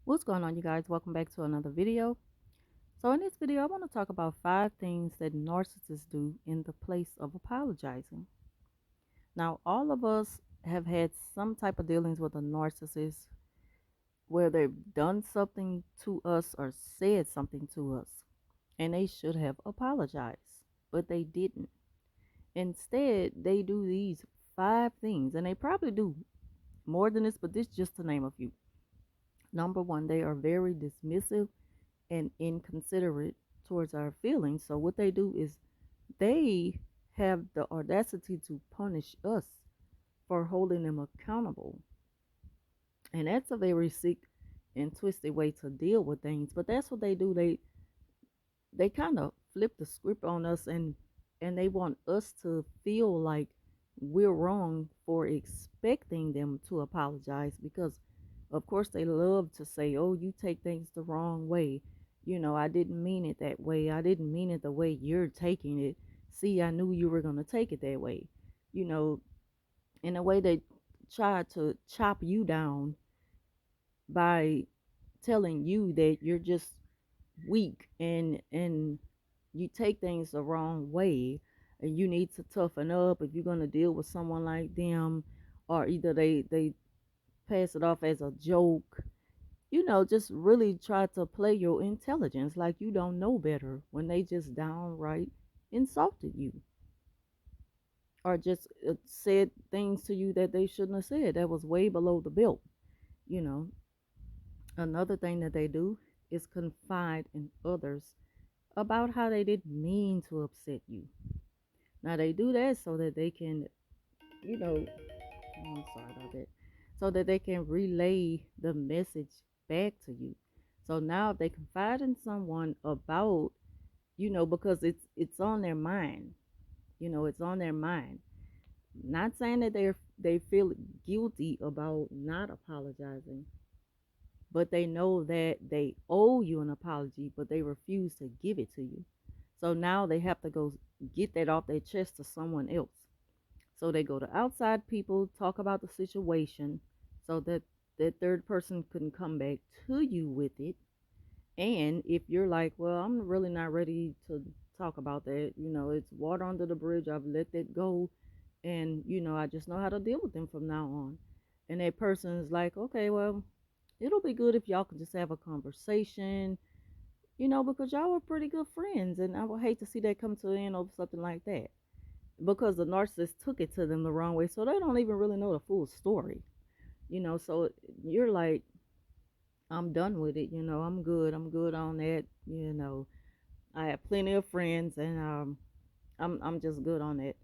What's going on, you guys? Welcome back to another video. So in this video, I want to talk about 5 things that narcissists do in the place of apologizing. Now, all of us have had some type of dealings with a narcissist where they've done something to us or said something to us, and they should have apologized, but they didn't. Instead, they do these 5 things, and they probably do more than this, but this just to name a few. Number one, they are very dismissive and inconsiderate towards our feelings. So what they do is they have the audacity to punish us for holding them accountable. And that's a very sick and twisted way to deal with things. But that's what they do. They kind of flip the script on us, and they want us to feel like we're wrong for expecting them to apologize, because of course they love to say, oh, you take things the wrong way, I didn't mean it that way, I didn't mean it the way you're taking it, see, I knew you were going to take it that way, you know in a way they try to chop you down by telling you that you're just weak, and you take things the wrong way, and you need to toughen up if you're going to deal with someone like them. Or either they pass it off as a joke, just really try to play your intelligence like you don't know better, when they just downright insulted you, or just said things to you that they shouldn't have said, that was way below the belt. you know Another thing that they do is confide in others about how they didn't mean to upset you. Now they do that so that they can, you know, I'm sorry about that, so that they can relay the message back to you. So now if they confide in someone about, because it's on their mind, it's on their mind. Not saying that they feel guilty about not apologizing, but they know that they owe you an apology, but they refuse to give it to you. So now they have to go get that off their chest to someone else. So they go to outside people, talk about the situation, so that that third person can come back to you with it. And if you're like, well, I'm really not ready to talk about that, it's water under the bridge, I've let that go, and I just know how to deal with them from now on. And that person is like, okay, well, it'll be good if y'all could just have a conversation, because y'all were pretty good friends, and I would hate to see that come to an end over something like that, because the narcissist took it to them the wrong way, so they don't even really know the full story. So you're like, I'm done with it, I'm good on that. I have plenty of friends, and I'm just good on it.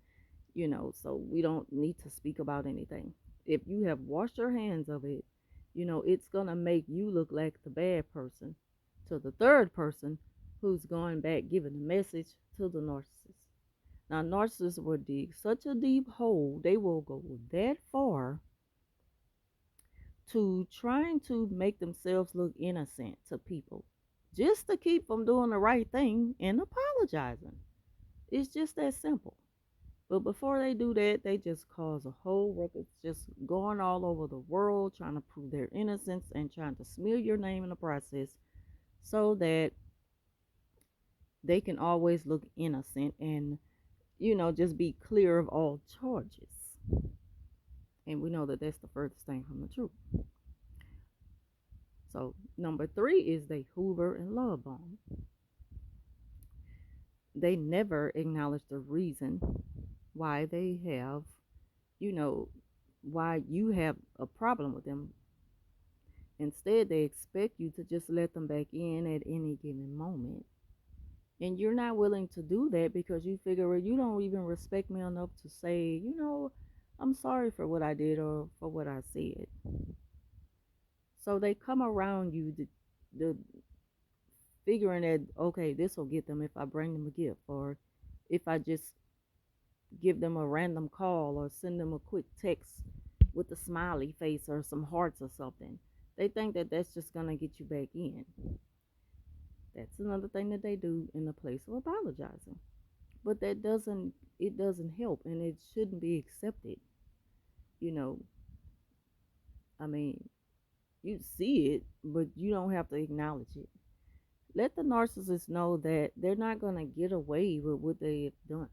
So we don't need to speak about anything. If you have washed your hands of it, it's gonna make you look like the bad person to the third person, who's going back giving the message to the narcissist. Now, narcissists will dig such a deep hole, they will go that far to trying to make themselves look innocent to people, just to keep from doing the right thing and apologizing. It's just that simple. But before they do that, they just cause a whole ruckus, just going all over the world trying to prove their innocence and trying to smear your name in the process, so that they can always look innocent and, just be clear of all charges. And we know that that's the furthest thing from the truth. So, number three is they hoover and love bomb. They never acknowledge the reason why they have, you know, why you have a problem with them. Instead, they expect you to just let them back in at any given moment. And you're not willing to do that because you figure, well, you don't even respect me enough to say, I'm sorry for what I did or for what I said. So they come around you the figuring that, okay, this will get them if I bring them a gift, or if I just give them a random call or send them a quick text with a smiley face or some hearts or something. They think that that's just going to get you back in. That's another thing that they do in the place of apologizing. But it doesn't help, and it shouldn't be accepted. You know, I mean, You see it, but you don't have to acknowledge it. Let the narcissist know that they're not going to get away with what they've done.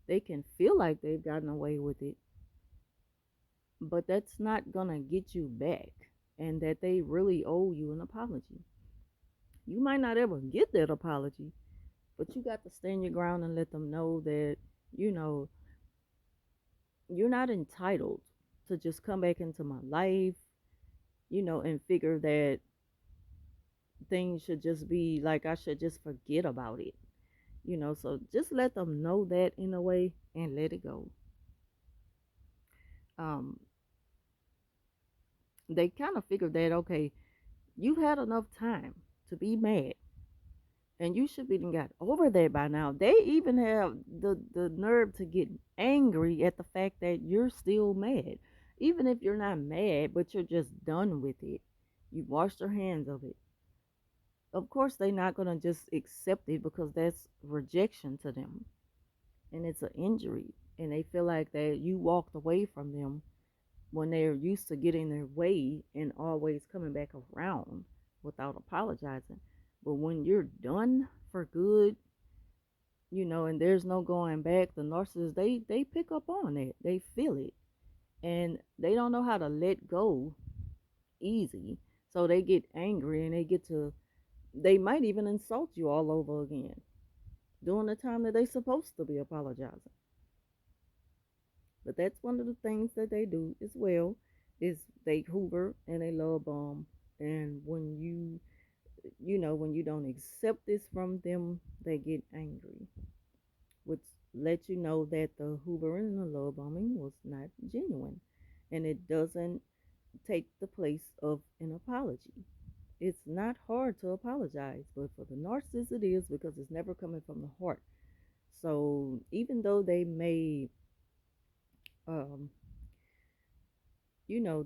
They can feel like they've gotten away with it, but that's not going to get you back, and that they really owe you an apology. You might not ever get that apology, but you got to stand your ground and let them know that, you know, you're not entitled to just come back into my life, and figure that things should just be like I should just forget about it. So just let them know that in a way and let it go. Um, they kind of figure that, okay, you've had enough time to be mad, and you should be done got over that by now. They even have the nerve to get angry at the fact that you're still mad, even if you're not mad, but you're just done with it. You washed your hands of it. Of course, they're not gonna just accept it because that's rejection to them, and it's an injury, and they feel like that you walked away from them when they're used to getting their way and always coming back around without apologizing. But when you're done for good, and there's no going back, the narcissists, they pick up on it. They feel it. And they don't know how to let go easy. So they get angry and they might even insult you all over again during the time that they supposed to be apologizing. But that's one of the things that they do as well, is they hoover and they love bomb. And when you don't accept this from them, they get angry, which lets you know that the hoovering and the love bombing was not genuine, and it doesn't take the place of an apology. It's not hard to apologize, but for the narcissist it is, because it's never coming from the heart. So even though um,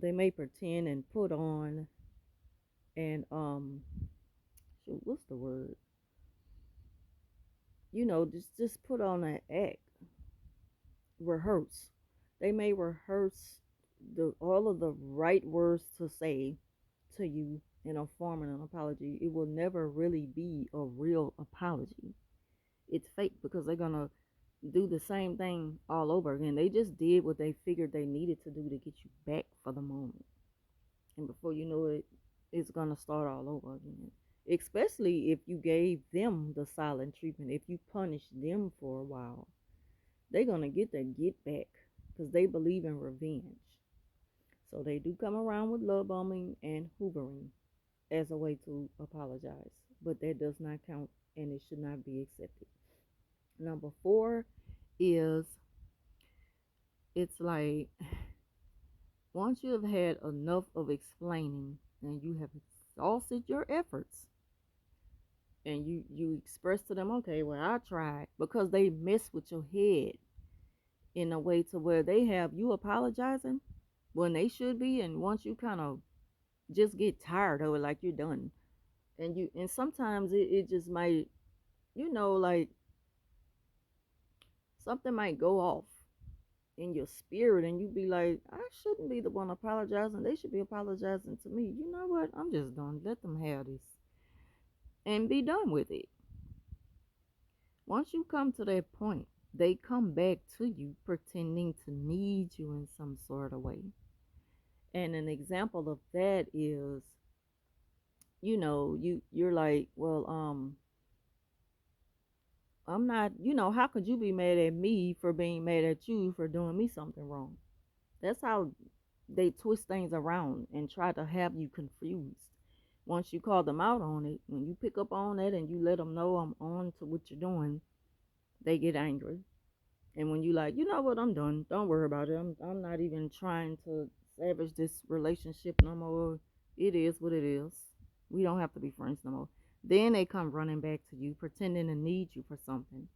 they may pretend and put on and shoot, what's the word? Just put on an act, rehearse. They may rehearse the all of the right words to say to you in a form of an apology. It will never really be a real apology. It's fake because they're gonna do the same thing all over again. They just did what they figured they needed to do to get you back for the moment. And before you know it, it's gonna start all over again. Especially if you gave them the silent treatment, if you punished them for a while, they're gonna get their get back because they believe in revenge. So they do come around with love bombing and hoovering as a way to apologize, but that does not count and it should not be accepted. Number four is, it's like, once you have had enough of explaining and you have exhausted your efforts, and you express to them, okay, well, I tried, because they mess with your head in a way to where they have you apologizing when they should be, and once you kind of just get tired of it, like you're done, and sometimes it just might, like something might go off in your spirit, and you be like, I shouldn't be the one apologizing, they should be apologizing to me. You know what, I'm just done, let them have this and be done with it. Once you come to that point, they come back to you pretending to need you in some sort of way. And an example of that is, you're like, well, I'm not, how could you be mad at me for being mad at you for doing me something wrong? That's how they twist things around and try to have you confused. Once you call them out on it, when you pick up on it and you let them know I'm on to what you're doing, they get angry. And when you like, you know what, I'm done. Don't worry about it. I'm not even trying to savage this relationship no more. It is what it is. We don't have to be friends no more. Then they come running back to you, pretending to need you for something,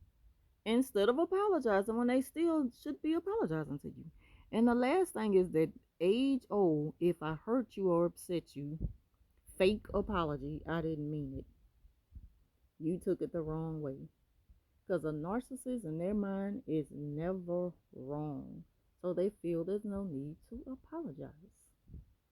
instead of apologizing when they still should be apologizing to you. And the last thing is that age old, if I hurt you or upset you, fake apology. I didn't mean it. You took it the wrong way. Because a narcissist in their mind is never wrong. So they feel there's no need to apologize.